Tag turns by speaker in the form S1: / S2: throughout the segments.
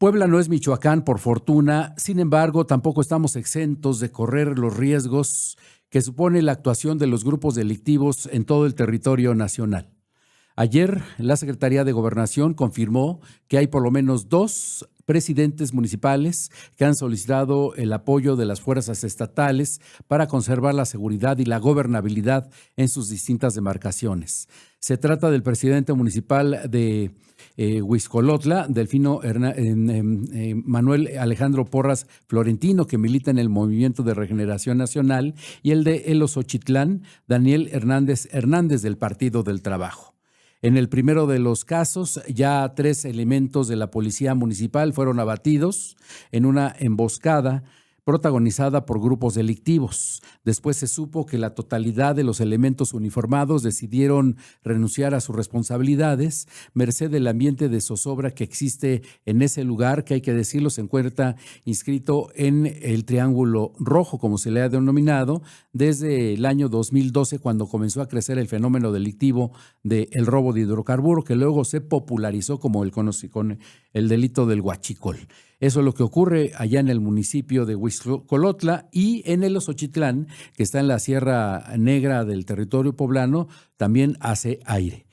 S1: Puebla no es Michoacán, por fortuna. Sin embargo, tampoco estamos exentos de correr los riesgos que supone la actuación de los grupos delictivos en todo el territorio nacional. Ayer, la Secretaría de Gobernación confirmó que hay por lo menos 2 presidentes municipales que han solicitado el apoyo de las fuerzas estatales para conservar la seguridad y la gobernabilidad en sus distintas demarcaciones. Se trata del presidente municipal de Huixcolotla, Delfino Manuel Alejandro Porras Florentino, que milita en el Movimiento de Regeneración Nacional, y el de Elosochitlán, Daniel Hernández del Partido del Trabajo. En el primero de los casos, ya 3 elementos de la policía municipal fueron abatidos en una emboscada protagonizada por grupos delictivos. Después se supo que la totalidad de los elementos uniformados decidieron renunciar a sus responsabilidades, merced del ambiente de zozobra que existe en ese lugar, que hay que decirlo, se encuentra inscrito en el Triángulo Rojo, como se le ha denominado, desde el año 2012, cuando comenzó a crecer el fenómeno delictivo del robo de hidrocarburo, que luego se popularizó como con el delito del huachicol. Eso es lo que ocurre allá en el municipio de Huixcolotla, y en Elosochitlán, que está en la Sierra Negra del territorio poblano, también hace aire.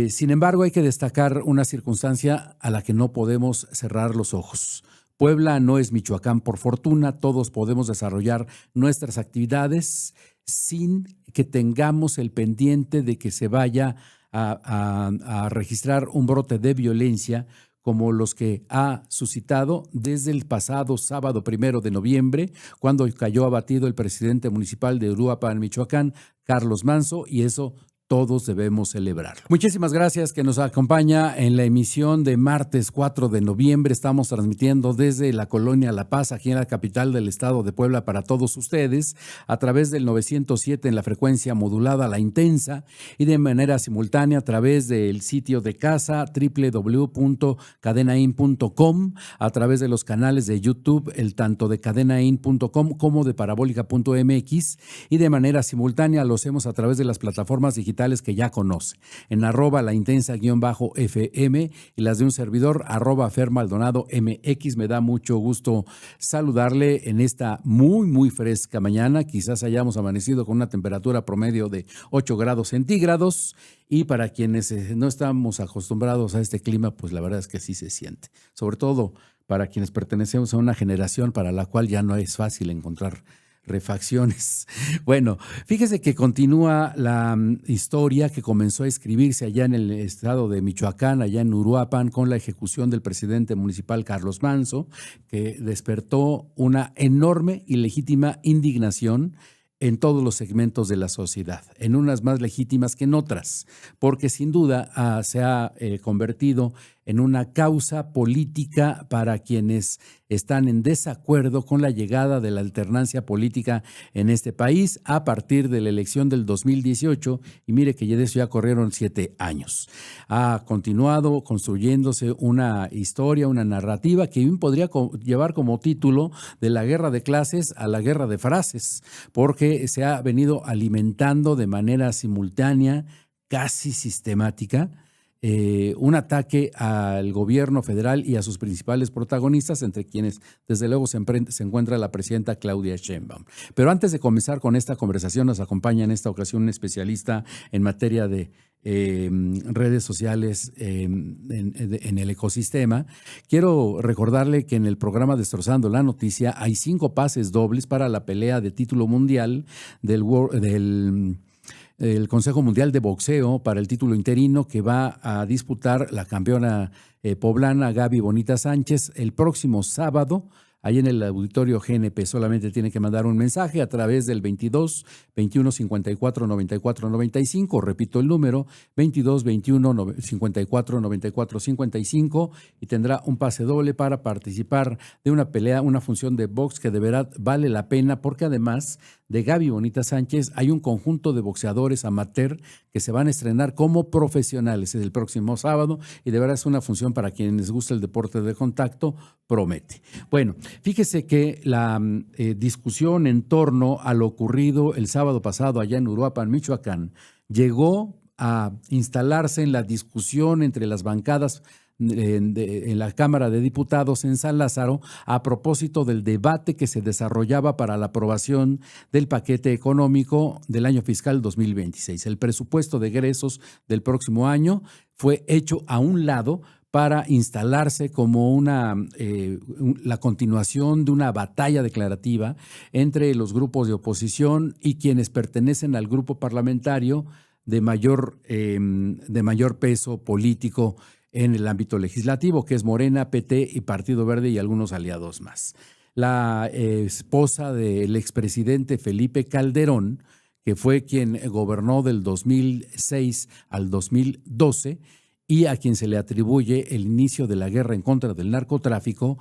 S1: Sin embargo, hay que destacar una circunstancia a la que no podemos cerrar los ojos. Puebla no es Michoacán, por fortuna. Todos podemos desarrollar nuestras actividades sin que tengamos el pendiente de que se vaya a registrar un brote de violencia como los que ha suscitado desde el pasado sábado 1 de noviembre, cuando cayó abatido el presidente municipal de Uruapan, Michoacán, Carlos Manzo, y eso todos debemos celebrarlo. Muchísimas gracias que nos acompaña en la emisión de martes 4 de noviembre. Estamos transmitiendo desde la colonia La Paz, aquí en la capital del estado de Puebla, para todos ustedes, a través del 907 en la frecuencia modulada La Intensa, y de manera simultánea a través del sitio de casa www.cadenain.com, a través de los canales de YouTube, el tanto de cadenain.com como de parabólica.mx, y de manera simultánea lo hacemos a través de las plataformas digitales que ya conoce, en @laintensa_FM, y las de un servidor, @fermaldonado_mx. Me da mucho gusto saludarle en esta muy fresca mañana. Quizás hayamos amanecido con una temperatura promedio de 8 grados centígrados, y para quienes no estamos acostumbrados a este clima, pues la verdad es que sí se siente, sobre todo para quienes pertenecemos a una generación para la cual ya no es fácil encontrar refacciones. Bueno, fíjese que continúa la historia que comenzó a escribirse allá en el estado de Michoacán, allá en Uruapan, con la ejecución del presidente municipal Carlos Manzo, que despertó una enorme y legítima indignación en todos los segmentos de la sociedad, en unas más legítimas que en otras, porque sin duda se ha convertido en una causa política para quienes están en desacuerdo con la llegada de la alternancia política en este país a partir de la elección del 2018, y mire que de eso ya corrieron 7 años. Ha continuado construyéndose una historia, una narrativa que bien podría llevar como título de la guerra de clases a la guerra de frases, porque se ha venido alimentando de manera simultánea, casi sistemática, un ataque al gobierno federal y a sus principales protagonistas, entre quienes desde luego se encuentra la presidenta Claudia Sheinbaum. Pero antes de comenzar con esta conversación, nos acompaña en esta ocasión un especialista en materia de redes sociales en el ecosistema. Quiero recordarle que en el programa Destrozando la Noticia hay 5 pases dobles para la pelea de título mundial del Consejo Mundial de Boxeo para el título interino, que va a disputar la campeona poblana Gaby Bonita Sánchez el próximo sábado, ahí en el auditorio GNP. Solamente tiene que mandar un mensaje a través del 22 21 54 94 95, repito el número, 22 21 54 94 55, y tendrá un pase doble para participar de una pelea, una función de box que de verdad vale la pena, porque además de Gaby Bonita Sánchez hay un conjunto de boxeadores amateur que se van a estrenar como profesionales el próximo sábado, y de verdad es una función para quienes les gusta el deporte de contacto, promete. Bueno, fíjese que la discusión en torno a lo ocurrido el sábado pasado allá en Uruapan, Michoacán, llegó a instalarse en la discusión entre las bancadas en la Cámara de Diputados en San Lázaro a propósito del debate que se desarrollaba para la aprobación del paquete económico del año fiscal 2026. El presupuesto de egresos del próximo año fue hecho a un lado para instalarse como la continuación de una batalla declarativa entre los grupos de oposición y quienes pertenecen al grupo parlamentario de mayor peso político en el ámbito legislativo, que es Morena, PT y Partido Verde y algunos aliados más. La esposa del expresidente Felipe Calderón, que fue quien gobernó del 2006 al 2012, y a quien se le atribuye el inicio de la guerra en contra del narcotráfico,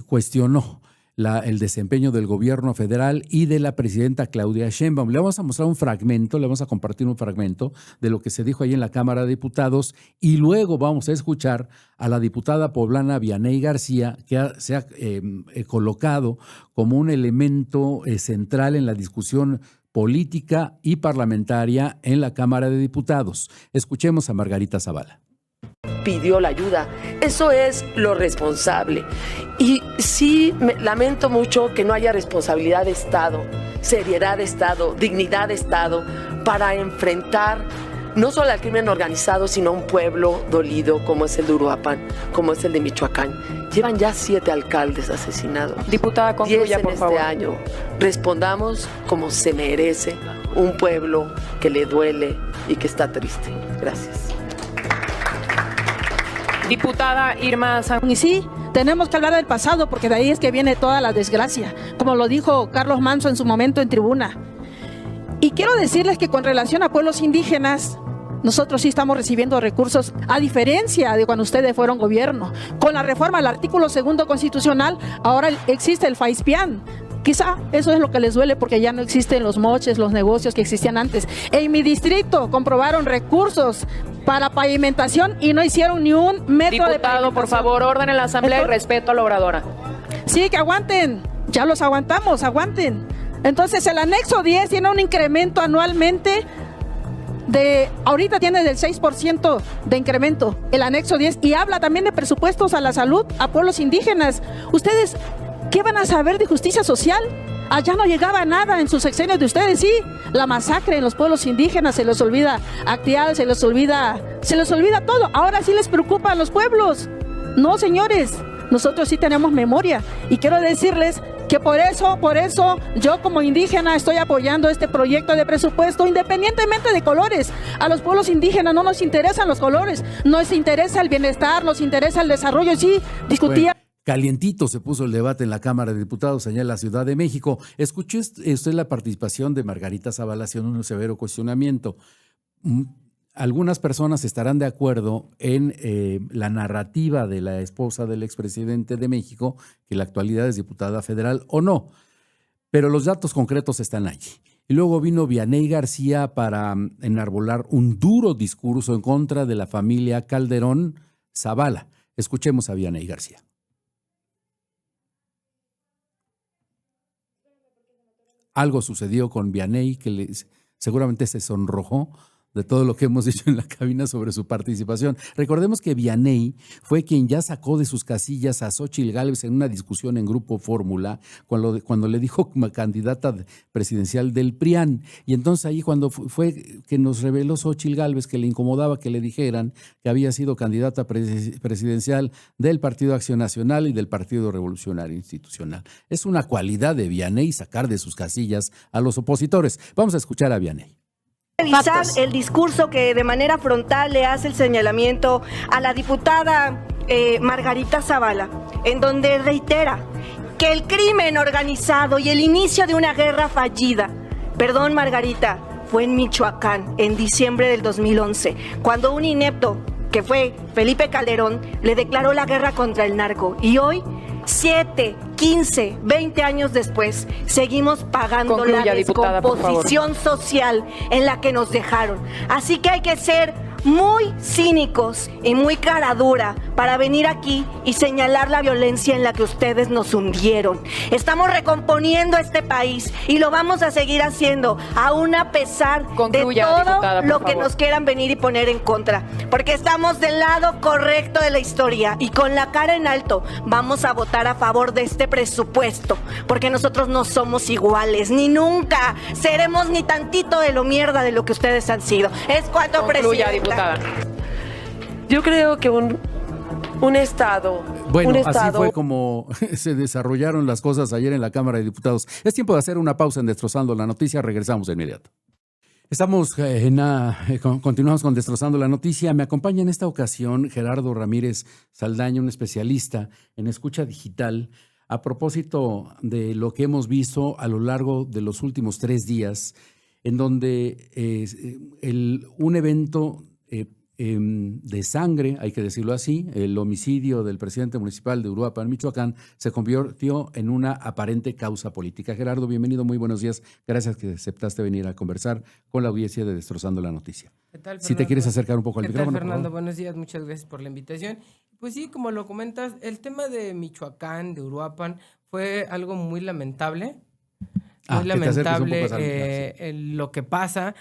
S1: cuestionó el desempeño del gobierno federal y de la presidenta Claudia Sheinbaum. Le vamos a mostrar un fragmento, le vamos a compartir un fragmento de lo que se dijo ahí en la Cámara de Diputados y luego vamos a escuchar a la diputada poblana Vianey García, que se ha colocado como un elemento central en la discusión política y parlamentaria en la Cámara de Diputados. Escuchemos a Margarita Zavala.
S2: Pidió la ayuda, eso es lo responsable. Y sí, lamento mucho que no haya responsabilidad de Estado, seriedad de Estado, dignidad de Estado para enfrentar no solo al crimen organizado, sino a un pueblo dolido como es el de Uruapan, como es el de Michoacán. Llevan ya 7 alcaldes asesinados.
S3: Diputada, concluya, por favor.
S2: Este año. Respondamos como se merece un pueblo que le duele y que está triste. Gracias.
S3: Diputada Irma San...
S4: Y sí, tenemos que hablar del pasado porque de ahí es que viene toda la desgracia, como lo dijo Carlos Manso en su momento en tribuna. Y quiero decirles que con relación a pueblos indígenas, nosotros sí estamos recibiendo recursos, a diferencia de cuando ustedes fueron gobierno. Con la reforma al artículo 2 constitucional, ahora existe el FAISPIAN. Quizá eso es lo que les duele porque ya no existen los moches, los negocios que existían antes. En mi distrito comprobaron recursos para pavimentación y no hicieron ni un metro de pavimentación.
S3: Diputado, por favor, orden en la Asamblea y respeto a la oradora.
S4: Sí, que aguanten. Ya los aguantamos, aguanten. Entonces, el anexo 10 tiene un incremento anualmente ahorita tiene del 6% de incremento, el anexo 10, y habla también de presupuestos a la salud, a pueblos indígenas. ¿Ustedes qué van a saber de justicia social? Allá no llegaba nada en sus sexenios de ustedes, sí. La masacre en los pueblos indígenas, se les olvida actividad, se les olvida todo. Ahora sí les preocupan los pueblos. No, señores, nosotros sí tenemos memoria. Y quiero decirles que por eso yo como indígena estoy apoyando este proyecto de presupuesto independientemente de colores. A los pueblos indígenas no nos interesan los colores, nos interesa el bienestar, nos interesa el desarrollo. Sí, discutía.
S1: Bueno, calientito se puso el debate en la Cámara de Diputados allá en la Ciudad de México. Escuché usted la participación de Margarita Zavala haciendo un severo cuestionamiento. Algunas personas estarán de acuerdo en la narrativa de la esposa del expresidente de México, que en la actualidad es diputada federal o no, pero los datos concretos están allí. Y luego vino Vianey García para enarbolar un duro discurso en contra de la familia Calderón Zavala. Escuchemos a Vianey García. Algo sucedió con Vianey que seguramente se sonrojó de todo lo que hemos dicho en la cabina sobre su participación. Recordemos que Vianey fue quien ya sacó de sus casillas a Xóchitl Gálvez en una discusión en Grupo Fórmula, cuando le dijo como candidata presidencial del PRIAN. Y entonces ahí cuando fue que nos reveló Xóchitl Gálvez que le incomodaba que le dijeran que había sido candidata presidencial del Partido Acción Nacional y del Partido Revolucionario Institucional. Es una cualidad de Vianey sacar de sus casillas a los opositores. Vamos a escuchar a Vianey.
S5: Revisar el discurso que de manera frontal le hace el señalamiento a la diputada Margarita Zavala, en donde reitera que el crimen organizado y el inicio de una guerra fallida, perdón Margarita, fue en Michoacán en diciembre del 2011, cuando un inepto, que fue Felipe Calderón, le declaró la guerra contra el narco. Y hoy, 7, 15, 20 años después, seguimos pagando la descomposición social en la que nos dejaron. Así que hay que ser muy cínicos y muy cara dura para venir aquí y señalar la violencia en la que ustedes nos hundieron. Estamos recomponiendo este país y lo vamos a seguir haciendo, aún a pesar
S3: Concluya,
S5: de todo
S3: diputada, por
S5: lo que
S3: favor.
S5: nos quieran venir y poner en contra, porque estamos del lado correcto de la historia y con la cara en alto vamos a votar a favor de este presupuesto, porque nosotros no somos iguales, ni nunca seremos ni tantito de lo mierda de lo que ustedes han sido. Es cuanto,
S3: Concluya,
S5: presidenta.
S3: diputada.
S2: Yo creo que un Estado...
S1: Bueno,
S2: un
S1: así
S2: Estado,
S1: fue como se desarrollaron las cosas ayer en la Cámara de Diputados. Es tiempo de hacer una pausa en Destrozando la Noticia. Regresamos de inmediato. Estamos continuamos con Destrozando la Noticia. Me acompaña en esta ocasión Gerardo Ramírez Saldaña, un especialista en escucha digital, a propósito de lo que hemos visto a lo largo de los últimos 3 días, en donde un evento de sangre, hay que decirlo así, el homicidio del presidente municipal de Uruapan, Michoacán, se convirtió en una aparente causa política. Gerardo, bienvenido, muy buenos días. Gracias que aceptaste venir a conversar con la audiencia de Destrozando la Noticia.
S6: ¿Qué tal,
S1: Si te quieres
S6: Fernando?
S1: acercar un poco al
S6: ¿Qué tal,
S1: micrófono.
S6: Fernando? Buenos días, muchas gracias por la invitación. Pues sí, como lo comentas, el tema de Michoacán, de Uruapan, fue algo muy lamentable. Muy
S1: Que te acerques un
S6: lamentable
S1: poco al micrófono,
S6: lo que pasa.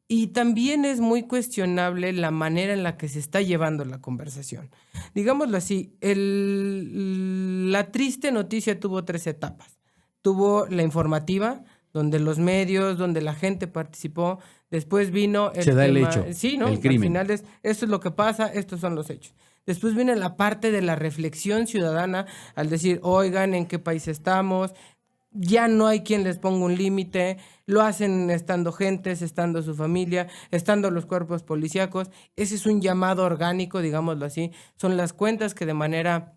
S6: Y también es muy cuestionable la manera en la que se está llevando la conversación. Digámoslo así, la triste noticia tuvo 3 etapas. Tuvo la informativa, donde los medios, donde la gente participó. Después vino el
S1: Se da el
S6: tema-
S1: hecho,
S6: Sí, ¿no?
S1: el crimen.
S6: Al final esto es lo que pasa, estos son los hechos. Después viene la parte de la reflexión ciudadana, al decir, oigan, ¿en qué país estamos? Ya no hay quien les ponga un límite, lo hacen estando gentes, estando su familia, estando los cuerpos policíacos. Ese es un llamado orgánico, digámoslo así. Son las cuentas que de manera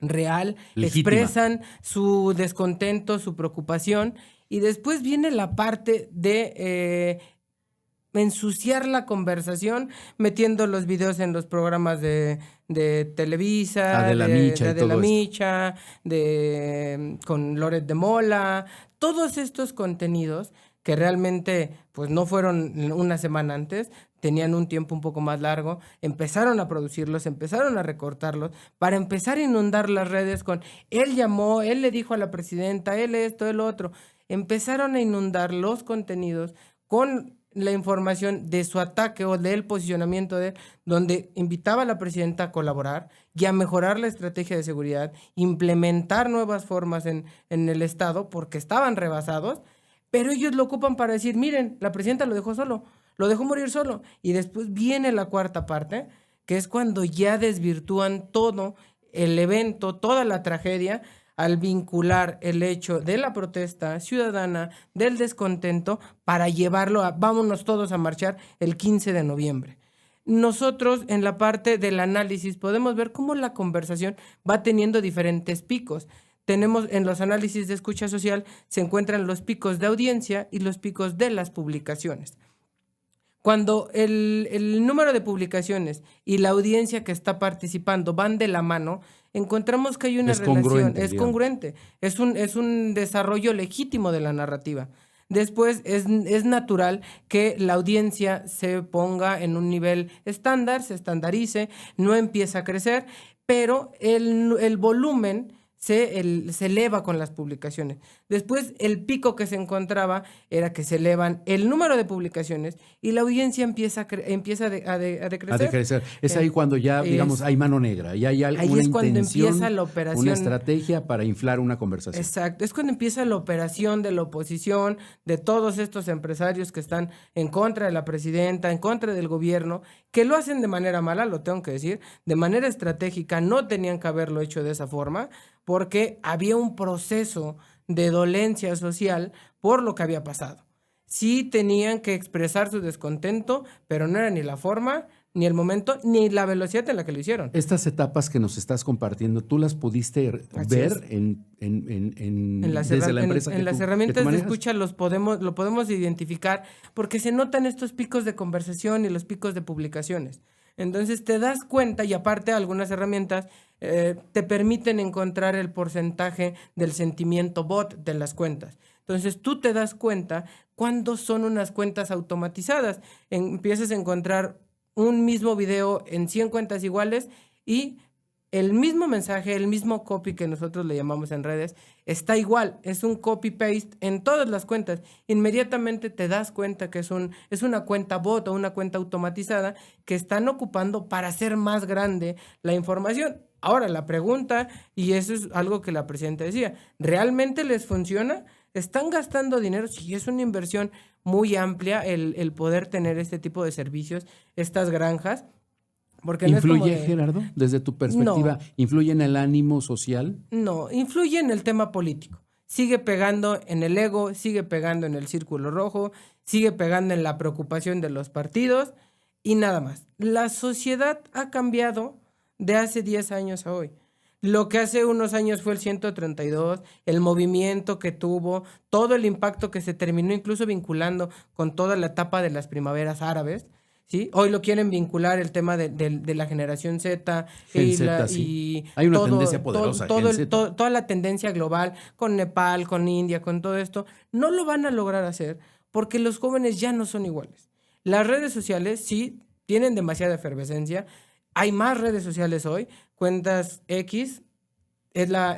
S6: real
S1: Legítima.
S6: expresan su descontento, su preocupación. Y después viene la parte de ensuciar la conversación metiendo los videos en los programas de Televisa,
S1: Adela Micha y
S6: Adela
S1: todo esto.
S6: Micha, con Loret de Mola, todos estos contenidos que realmente pues no fueron una semana antes, tenían un tiempo un poco más largo, empezaron a producirlos, empezaron a recortarlos para empezar a inundar las redes con él llamó, él le dijo a la presidenta, él esto, él otro. Empezaron a inundar los contenidos con la información de su ataque o del posicionamiento de él, donde invitaba a la presidenta a colaborar y a mejorar la estrategia de seguridad, implementar nuevas formas en el Estado porque estaban rebasados, pero ellos lo ocupan para decir, miren, la presidenta lo dejó solo, lo dejó morir solo. Y después viene la cuarta parte, que es cuando ya desvirtúan todo el evento, toda la tragedia, al vincular el hecho de la protesta ciudadana, del descontento, para llevarlo a vámonos todos a marchar el 15 de noviembre. Nosotros en la parte del análisis podemos ver cómo la conversación va teniendo diferentes picos. Tenemos en los análisis de escucha social, se encuentran los picos de audiencia y los picos de las publicaciones. Cuando el número de publicaciones y la audiencia que está participando van de la mano, encontramos que hay una relación, es congruente, es un desarrollo legítimo de la narrativa. Después es natural que la audiencia se ponga en un nivel estándar, se estandarice, no empieza a crecer, pero el volumen se eleva con las publicaciones. Después, el pico que se encontraba era que se elevan el número de publicaciones y la audiencia empieza a decrecer.
S1: A decrecer. Es ahí cuando ya, digamos, hay mano negra y hay
S6: ahí
S1: una
S6: es cuando
S1: intención,
S6: empieza la operación.
S1: una estrategia para inflar una conversación.
S6: Exacto. Es cuando empieza la operación de la oposición, de todos estos empresarios que están en contra de la presidenta, en contra del gobierno, que lo hacen de manera mala, lo tengo que decir, de manera estratégica, no tenían que haberlo hecho de esa forma, porque había un proceso de dolencia social por lo que había pasado. Sí tenían que expresar su descontento, pero no era ni la forma, ni el momento, ni la velocidad en la que lo hicieron.
S1: Estas etapas que nos estás compartiendo, ¿tú las pudiste ver desde la empresa
S6: en las herramientas de escucha lo podemos identificar porque se notan estos picos de conversación y los picos de publicaciones. Entonces te das cuenta, y aparte algunas herramientas te permiten encontrar el porcentaje del sentimiento bot de las cuentas. Entonces tú te das cuenta cuándo son unas cuentas automatizadas. Empiezas a encontrar un mismo video en 100 cuentas iguales y el mismo mensaje, el mismo copy que nosotros le llamamos en redes, está igual, es un copy-paste en todas las cuentas. Inmediatamente te das cuenta que es una cuenta bot o una cuenta automatizada que están ocupando para hacer más grande la información. Ahora, la pregunta, y eso es algo que la presidenta decía, ¿realmente les funciona? ¿Están gastando dinero? Sí, es una inversión muy amplia el poder tener este tipo de servicios, estas granjas. Porque no
S1: ¿Influye,
S6: es como
S1: Gerardo, desde tu perspectiva, influye en el ánimo social?
S6: No, influye en el tema político. Sigue pegando en el ego, sigue pegando en el círculo rojo, sigue pegando en la preocupación de los partidos y nada más. La sociedad ha cambiado de hace 10 años a hoy. Lo que hace unos años fue el 132, el movimiento que tuvo, todo el impacto que se terminó incluso vinculando con toda la etapa de las primaveras árabes. ¿Sí? Hoy lo quieren vincular el tema de la generación Z.
S1: Gen Z, sí. Hay una tendencia poderosa.
S6: Toda la tendencia global con Nepal, con India, con todo esto. No lo van a lograr hacer porque los jóvenes ya no son iguales. Las redes sociales sí tienen demasiada efervescencia. Hay más redes sociales hoy. Cuentas X es la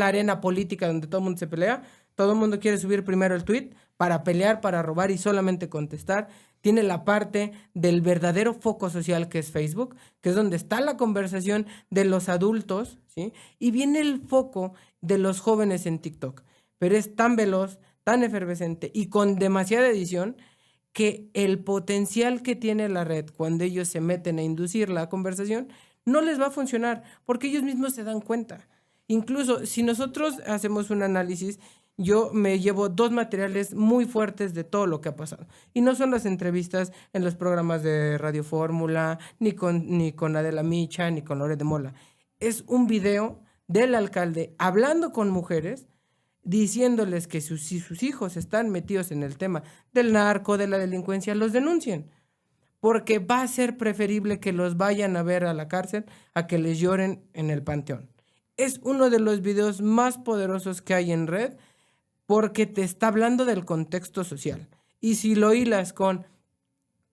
S6: arena política donde todo el mundo se pelea. Todo el mundo quiere subir primero el tweet para pelear, para robar y solamente contestar. Tiene la parte del verdadero foco social que es Facebook, que es donde está la conversación de los adultos, ¿sí? Y viene el foco de los jóvenes en TikTok. Pero es tan veloz, tan efervescente y con demasiada edición que el potencial que tiene la red cuando ellos se meten a inducir la conversación no les va a funcionar porque ellos mismos se dan cuenta. Incluso si nosotros hacemos un análisis, yo me llevo 2 materiales muy fuertes de todo lo que ha pasado. Y no son las entrevistas en los programas de Radio Fórmula, ni con Adela Micha, ni con Loret de Mola. Es un video del alcalde hablando con mujeres, diciéndoles que si sus hijos están metidos en el tema del narco, de la delincuencia, los denuncien. Porque va a ser preferible que los vayan a ver a la cárcel a que les lloren en el panteón. Es uno de los videos más poderosos que hay en red, porque te está hablando del contexto social. Y si lo hilas con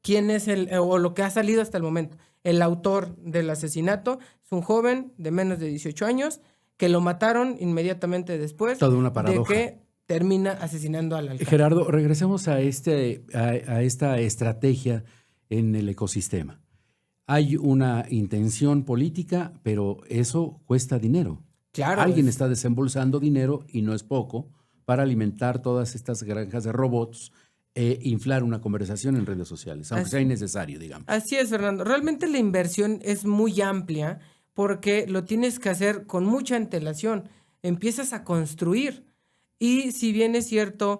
S6: quién es o lo que ha salido hasta el momento, el autor del asesinato es un joven de menos de 18 años que lo mataron inmediatamente después
S1: Toda una paradoja.
S6: de que termina asesinando al alcalde.
S1: Gerardo, regresemos a esta estrategia en el ecosistema. Hay una intención política, pero eso cuesta dinero.
S6: Claro.
S1: Alguien está desembolsando dinero, y no es poco, para alimentar todas estas granjas de robots e inflar una conversación en redes sociales, aunque sea innecesario, digamos.
S6: Así es, Fernando. Realmente la inversión es muy amplia porque lo tienes que hacer con mucha antelación. Empiezas a construir. Y si bien es cierto,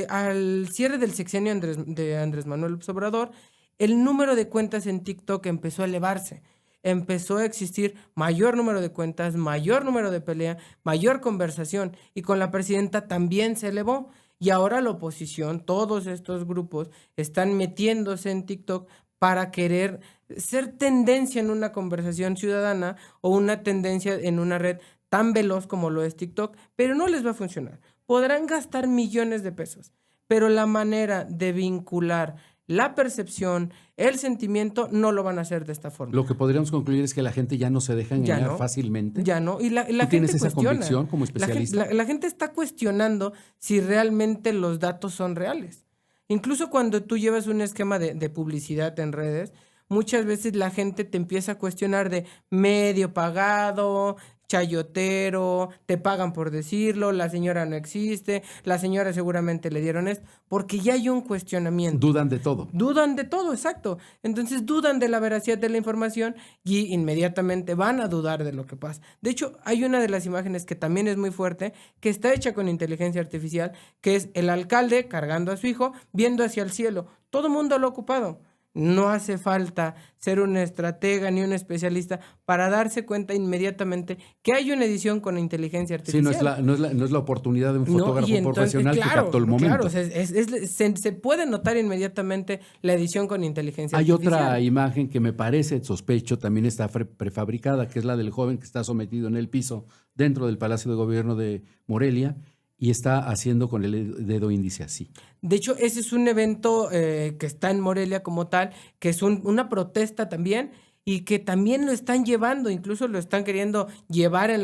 S6: al cierre del sexenio de Andrés Manuel López Obrador, el número de cuentas en TikTok empezó a elevarse. Empezó a existir mayor número de cuentas, mayor número de pelea, mayor conversación, y con la presidenta también se elevó. Y ahora la oposición, todos estos grupos, están metiéndose en TikTok para querer ser tendencia en una conversación ciudadana o una tendencia en una red tan veloz como lo es TikTok, pero no les va a funcionar. Podrán gastar millones de pesos, pero la manera de vincular la percepción, el sentimiento, no lo van a hacer de esta forma.
S1: Lo que podríamos concluir es que la gente ya no se deja engañar fácilmente.
S6: Ya no, y la gente
S1: tienes esa
S6: cuestiona.
S1: convicción como especialista.
S6: La gente está cuestionando si realmente los datos son reales. Incluso cuando tú llevas un esquema de publicidad en redes, muchas veces la gente te empieza a cuestionar de medio pagado, chayotero, te pagan por decirlo, la señora no existe, la señora seguramente le dieron esto, porque ya hay un cuestionamiento.
S1: Dudan de todo.
S6: Dudan de todo, exacto. Entonces dudan de la veracidad de la información y inmediatamente van a dudar de lo que pasa. De hecho, hay una de las imágenes que también es muy fuerte, que está hecha con inteligencia artificial, que es el alcalde cargando a su hijo, viendo hacia el cielo. Todo el mundo lo ha ocupado. No hace falta ser un estratega ni un especialista para darse cuenta inmediatamente que hay una edición con inteligencia artificial.
S1: Sí, no es la oportunidad de un fotógrafo profesional que captó el momento.
S6: Claro, se puede notar inmediatamente la edición con inteligencia
S1: artificial.
S6: Hay
S1: otra imagen que me parece, sospecho, también está prefabricada, que es la del joven que está sometido en el piso dentro del Palacio de Gobierno de Morelia, y está haciendo con el dedo índice así.
S6: De hecho, ese es un evento que está en Morelia como tal, que es una protesta también, y que también lo están llevando, incluso lo están queriendo llevar en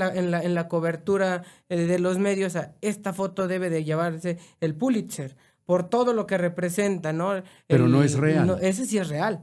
S6: la cobertura de los medios. Esta foto debe de llevarse el Pulitzer, por todo lo que representa, ¿no?
S1: Pero no es real.
S6: No, ese sí es real.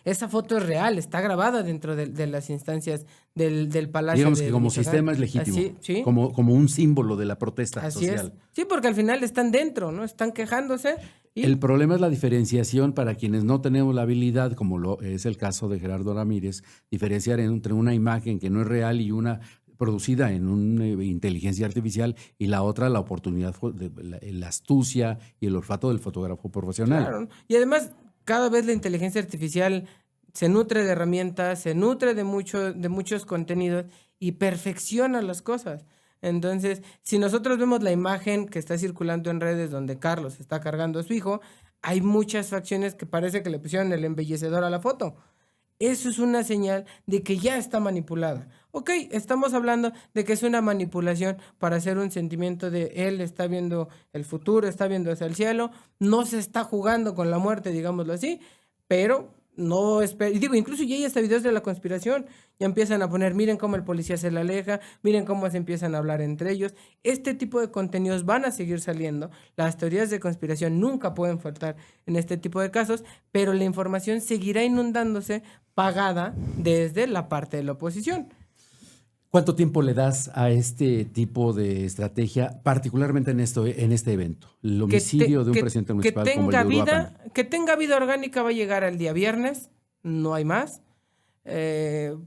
S6: Esa foto es real, está grabada dentro de las instancias del Palacio.
S1: Digamos
S6: de
S1: que como
S6: Michoacán.
S1: sistema es legítimo,
S6: Así, ¿sí?
S1: como un símbolo de la protesta
S6: Así
S1: social.
S6: es. Sí, porque al final están dentro, ¿no? Están quejándose. Y
S1: El problema es la diferenciación para quienes no tenemos la habilidad, como lo es el caso de Gerardo Ramírez, diferenciar entre una imagen que no es real y una producida en una inteligencia artificial, y la otra la oportunidad, la astucia y el olfato del fotógrafo profesional.
S6: claro. Y además, cada vez la inteligencia artificial se nutre de herramientas, se nutre de muchos contenidos y perfecciona las cosas. Entonces, si nosotros vemos la imagen que está circulando en redes donde Carlos está cargando a su hijo, hay muchas facciones que parece que le pusieron el embellecedor a la foto. Eso es una señal de que ya está manipulada. Ok, estamos hablando de que es una manipulación para hacer un sentimiento de él está viendo el futuro, está viendo hacia el cielo, no se está jugando con la muerte, digámoslo así, pero no espera. Y digo, incluso ya hay hasta videos de la conspiración, ya empiezan a poner, miren cómo el policía se le aleja, miren cómo se empiezan a hablar entre ellos. Este tipo de contenidos van a seguir saliendo. Las teorías de conspiración nunca pueden faltar en este tipo de casos, pero la información seguirá inundándose pagada desde la parte de la oposición.
S1: ¿Cuánto tiempo le das a este tipo de estrategia, particularmente en este evento? El homicidio de un presidente municipal como el de Uruapan.
S6: Que tenga vida orgánica va a llegar el día viernes, no hay más,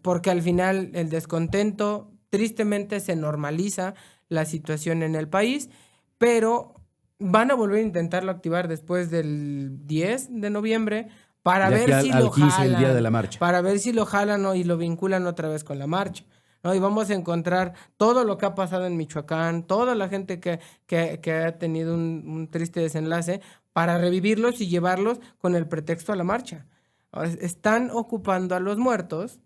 S6: porque al final el descontento, tristemente se normaliza la situación en el país, pero van a volver a intentarlo activar después del 10 de noviembre para
S1: De
S6: ver
S1: aquí
S6: si
S1: al
S6: lo
S1: 15,
S6: jalan,
S1: el día de la marcha.
S6: para ver si lo jalan y lo vinculan otra vez con la marcha. ¿No? Y vamos a encontrar todo lo que ha pasado en Michoacán, toda la gente que ha tenido un triste desenlace, para revivirlos y llevarlos con el pretexto a la marcha. Están ocupando a los muertos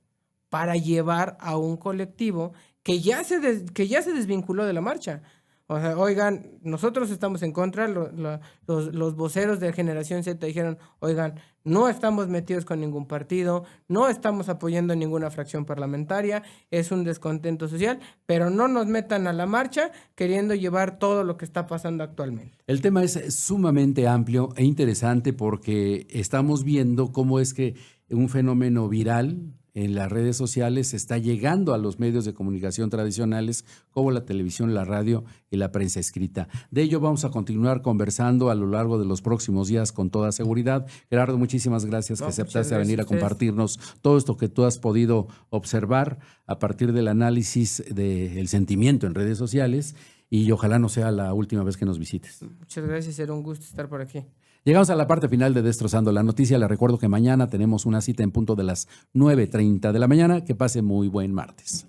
S6: para llevar a un colectivo que ya se desvinculó de la marcha. O sea, oigan, nosotros estamos en contra, los voceros de Generación Z dijeron, oigan, no estamos metidos con ningún partido, no estamos apoyando ninguna fracción parlamentaria, es un descontento social, pero no nos metan a la marcha queriendo llevar todo lo que está pasando actualmente.
S1: El tema es sumamente amplio e interesante porque estamos viendo cómo es que un fenómeno viral en las redes sociales está llegando a los medios de comunicación tradicionales como la televisión, la radio y la prensa escrita. De ello vamos a continuar conversando a lo largo de los próximos días con toda seguridad. Gerardo, muchísimas gracias que aceptaste venir a compartirnos todo esto que tú has podido observar a partir del análisis del sentimiento en redes sociales, y ojalá no sea la última vez que nos visites.
S6: Muchas gracias, era un gusto estar por aquí.
S1: Llegamos a la parte final de Destrozando la Noticia. Les recuerdo que mañana tenemos una cita en punto de las 9:30 de la mañana. Que pase muy buen martes.